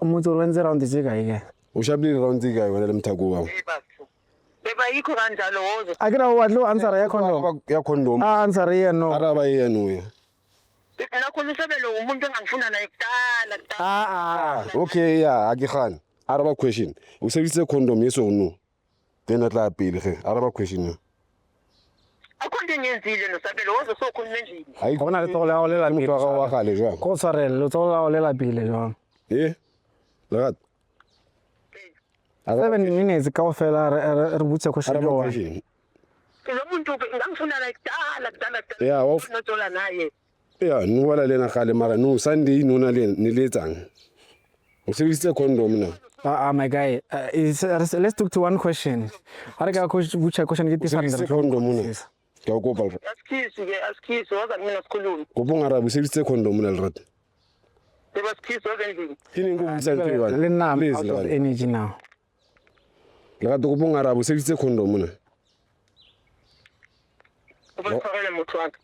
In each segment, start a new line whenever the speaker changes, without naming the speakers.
motho o rentse round tse kae ke
o shabile round tse kae wena le mthako wa
beba yikho kanjalo wozo
a ke ra o batlo answer ya condom
ya condom
answer ya no
araba yena ya
nakhona usebelo umuntu engangifuna naye kudala
okay ya akigani araba question o sebedise condom yes or no then atla pele ge araba question
akho into engenzile nosabelo wozo sokhuluma endlini
hayi
bona le tsogo la go lela
motho wa gale jwang
go tshwarela le tsogo la go lela pele jwang
lagat
7 minutes ka go fela re butse question
araba
yo
question
lo muntu ngangifuna naye kudala
ya wa
nothola naye
ya no wala lena gale mara no Sunday no na le ni letsang o sebedise condom na
my guy let's talk to one question are ka go butse question ke
sebedise
tisana
condom na ke o kopa
askisi waza mina sikhuluma
go bongara bo sebedise condom na le rata
beba skisi waza endlini
kini ngubutsa ntwe yona
le nna
please
out of energy now
lagat go bongara bo sebedise condom na
ubutshwarele motho waka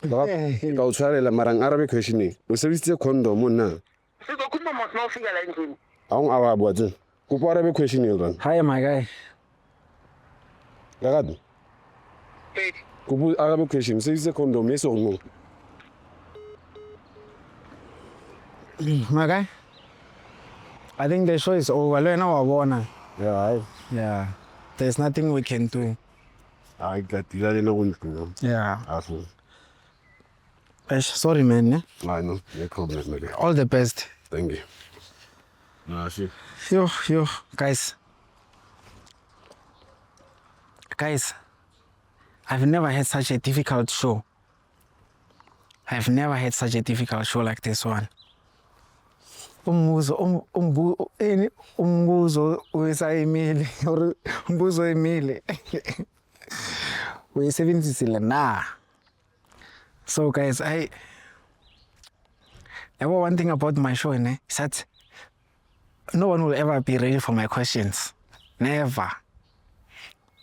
ka o tshwarela marang arabe questioning o sebedise condom na
sizokhuluma mos mawufika la endlini
aung awa botse go po arabe questioning ran
hi my guy
lagat go po arabe question sebedise condom yes or no
my guy I think the show is over le na wa bona
yeah
there's nothing we can do
I got dila le no ntlo afu
sorry man
I know no problem man
all the best
thank you na shi
yo guys I've never had such a difficult show like this one umbuzo uyisayimile or umbuzo emile uyisebenzisile na so guys I know one thing about my show is that no one will ever be ready for my questions, never.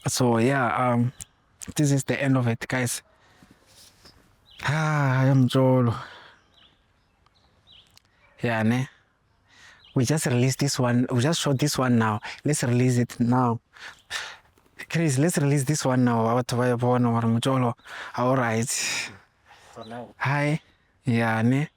So yeah, this is the end of it, guys. I am Jolo. Yeah, ne. We just released this one. We just shot this one now. Let's release it now. Chris, let's release this one now. All right. Hi. Yeah, ne.